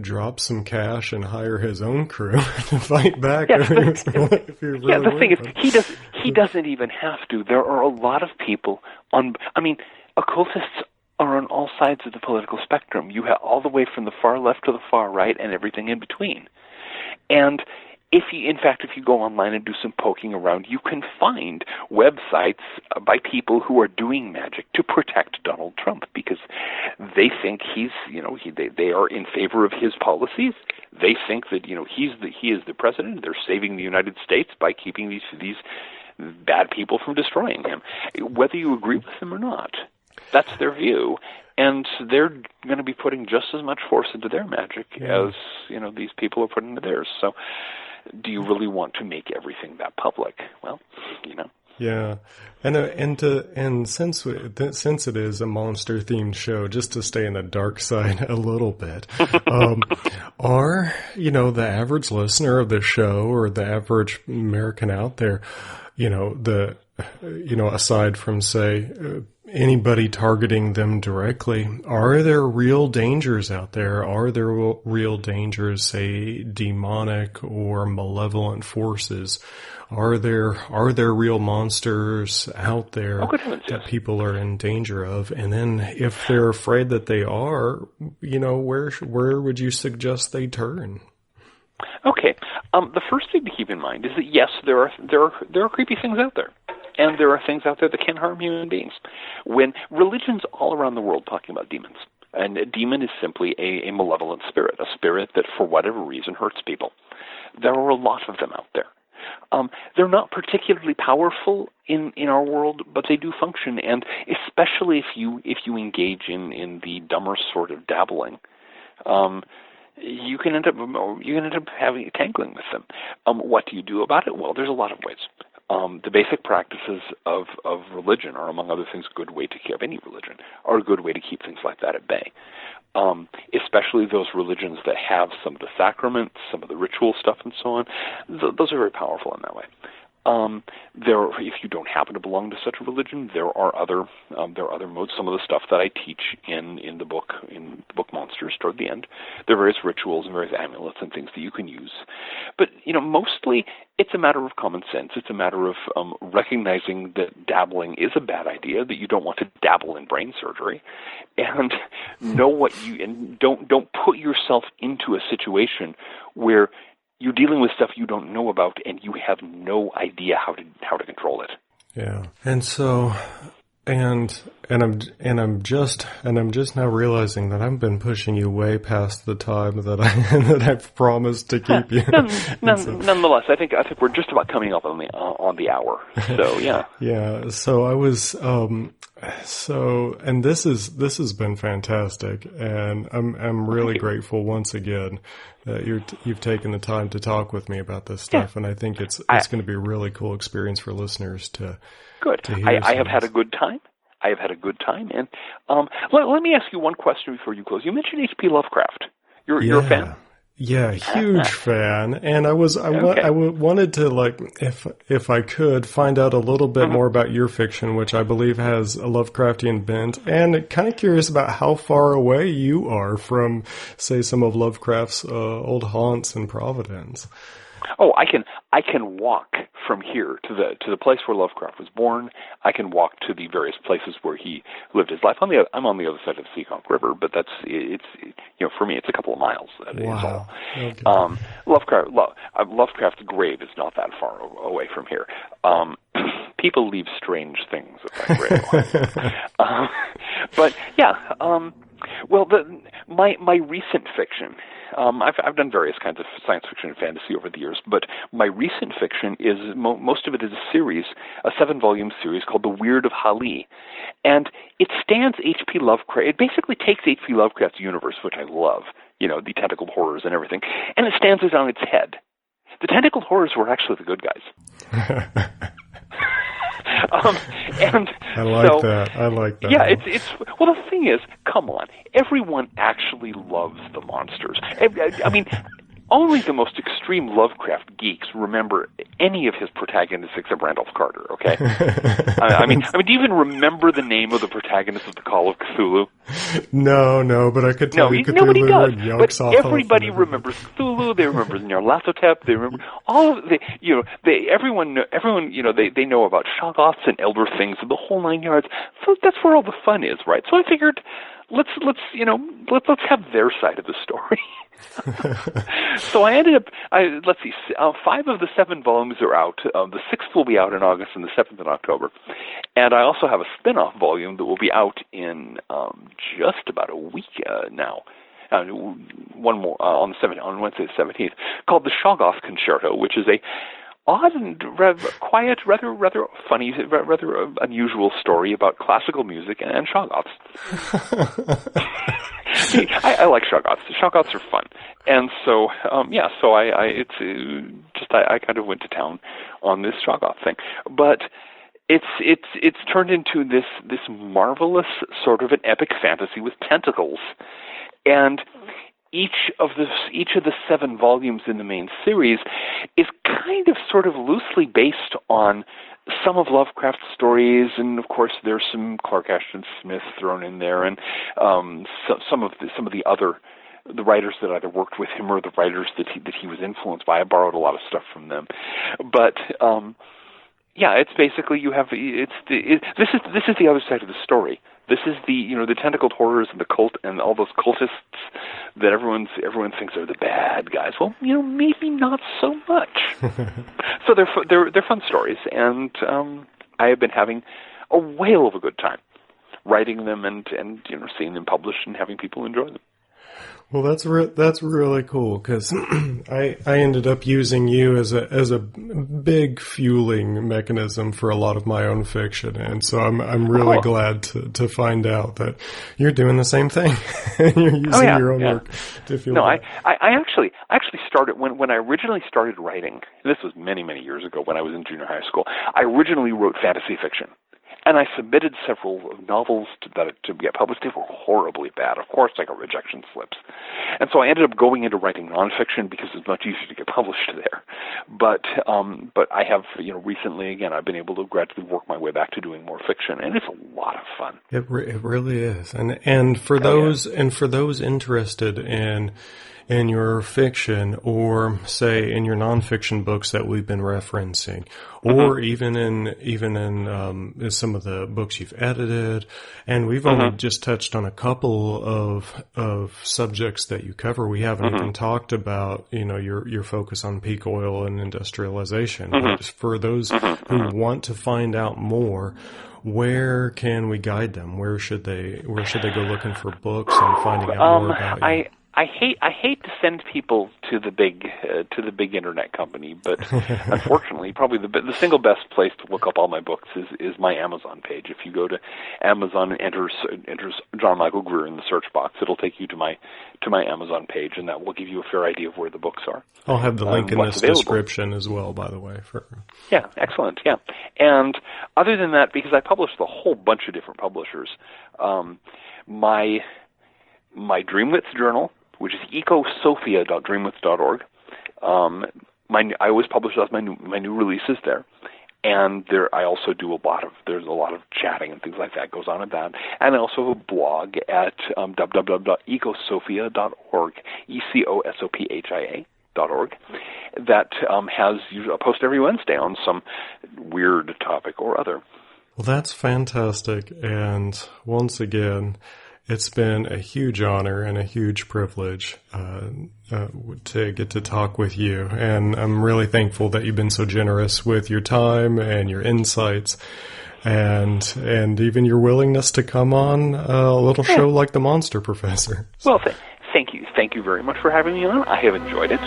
drop some cash and hire his own crew to fight back? The thing is, he doesn't even have to. There are a lot of people occultists are on all sides of the political spectrum. You have all the way from the far left to the far right and everything in between. And if you go online and do some poking around, you can find websites by people who are doing magic to protect Donald Trump because they think they are in favor of his policies. They think that he is the president. They're saving the United States by keeping these bad people from destroying him, whether you agree with them or not. That's their view. And they're going to be putting just as much force into their magic as these people are putting into theirs. So, do you really want to make everything that public? Well, Yeah, and since it is a monster themed show, just to stay in the dark side a little bit, are the average listener of the show or the average American out there, aside from, say, anybody targeting them directly, are there real dangers out there? Are there real dangers, say, demonic or malevolent forces? Are there real monsters out there that people are in danger of? And then if they're afraid that they are, where would you suggest they turn? Okay. The first thing to keep in mind is that yes, there are creepy things out there. And there are things out there that can harm human beings. When religions all around the world talking about demons, and a demon is simply a malevolent spirit, a spirit that for whatever reason hurts people. There are a lot of them out there. They're not particularly powerful in our world, but they do function, and especially if you engage in the dumber sort of dabbling, you can end up having tangling with them. What do you do about it? Well, there's a lot of ways. The basic practices of religion are, among other things, a good way to keep any religion, are a good way to keep things like that at bay. Especially those religions that have some of the sacraments, some of the ritual stuff, and so on. Those are very powerful in that way. If you don't happen to belong to such a religion, there are other modes. Some of the stuff that I teach in the book Monsters toward the end, there are various rituals and various amulets and things that you can use. But mostly it's a matter of common sense. It's a matter of recognizing that dabbling is a bad idea, that you don't want to dabble in brain surgery, and don't put yourself into a situation where you're dealing with stuff you don't know about, and you have no idea how to control it. Yeah, and so, and I'm just now realizing that I've been pushing you way past the time that I've promised to keep you. Nonetheless, I think we're just about coming up on the hour. So yeah. Yeah. So I was and this has been fantastic, and I'm really grateful once again that you've taken the time to talk with me about this stuff, and I think it's going to be a really cool experience for listeners to. Good. To hear I have had a good time. And let me ask you one question before you close. You mentioned H.P. Lovecraft. You're a fan? Yeah, huge fan. And I wanted to, if I could, find out a little bit more about your fiction, which I believe has a Lovecraftian bent, and kind of curious about how far away you are from, say, some of Lovecraft's old haunts in Providence. Oh, I can walk from here to the place where Lovecraft was born. I can walk to the various places where he lived his life. I'm on the other side of the Seekonk River, but for me it's a couple of miles. That is all. Okay. Lovecraft's grave is not that far away from here. People leave strange things at that grave. But yeah. Well, my recent fiction. I've done various kinds of science fiction and fantasy over the years, but my recent fiction is most of it is a 7-volume series called The Weird of Hali, and it stands H.P. Lovecraft. It basically takes H.P. Lovecraft's universe, which I love, the tentacled horrors and everything, and it stands it on its head. The tentacled horrors were actually the good guys. I like that. Yeah, it's well. The thing is, come on, everyone actually loves the monsters. I mean, only the most extreme Lovecraft geeks remember any of his protagonists except Randolph Carter. Okay, I mean, do you even remember the name of the protagonist of the Call of Cthulhu? No, but I could tell you Cthulhu. Nobody does. But everybody remembers Cthulhu. They remember Nyarlathotep. They remember all of the. Everyone. They know about Shoggoths and Elder Things and the whole 9 yards. So that's where all the fun is, right? So I figured, let's have their side of the story. So I ended up, 5 of the 7 volumes are out. The 6th will be out in August and the 7th in October. And I also have a spin-off volume that will be out in just about a week now. One more on Wednesday the 17th, called The Shoggoth Concerto, which is a odd and quiet, rather funny, rather unusual story about classical music and Shoggoths. I like Shoggoths. Shoggoths are fun, and so I kind of went to town on this Shoggoth thing, but it's turned into this marvelous sort of an epic fantasy with tentacles, and each of the 7 volumes in the main series is kind of sort of loosely based on some of Lovecraft's stories, and of course there's some Clark Ashton Smith thrown in there, and some of the other the writers that either worked with him or the writers that he was influenced by. I borrowed a lot of stuff from them, but yeah, it's basically this is the other side of the story. This is the tentacled horrors and the cult and all those cultists that everyone thinks are the bad guys. Well, maybe not so much. So they're fun stories, and I have been having a whale of a good time writing them and seeing them published and having people enjoy them. Well, that's really cool, because I ended up using you as a big fueling mechanism for a lot of my own fiction, and so I'm really glad to find out that you're doing the same thing. You're using your own work to fuel. No, I actually started when I originally started writing. This was many years ago when I was in junior high school. I originally wrote fantasy fiction. And I submitted several novels to get published. They were horribly bad. Of course, I got rejection slips. And so I ended up going into writing nonfiction because it's much easier to get published there. But I have, recently, again, I've been able to gradually work my way back to doing more fiction, and it's a lot of fun. It really is. And for those interested in your fiction, or say in your nonfiction books that we've been referencing, or even in some of the books you've edited, and we've only just touched on a couple of subjects that you cover. We haven't even talked about your focus on peak oil and industrialization. But for those who want to find out more, where can we guide them? Where should they go looking for books and finding out more about you? I hate to send people to the big internet company, but unfortunately, probably the single best place to look up all my books is my Amazon page. If you go to Amazon and enters John Michael Greer in the search box, it'll take you to my Amazon page, and that will give you a fair idea of where the books are. I'll have the link in this description as well, by the way. Yeah, excellent. Yeah, and other than that, because I published a whole bunch of different publishers, my Dreamwits journal, which is ecosophia.dreamwits.org. I always publish my new releases there, and I also do there's a lot of chatting and things like that goes on at that, and I also have a blog at www.ecosophia.org, ECOSOPHIA.org, that has a post every Wednesday on some weird topic or other. Well, that's fantastic, and once again, it's been a huge honor and a huge privilege to get to talk with you, and I'm really thankful that you've been so generous with your time and your insights, and even your willingness to come on a little show like The Monster Professor. Well, thank you very much for having me on. I have enjoyed it.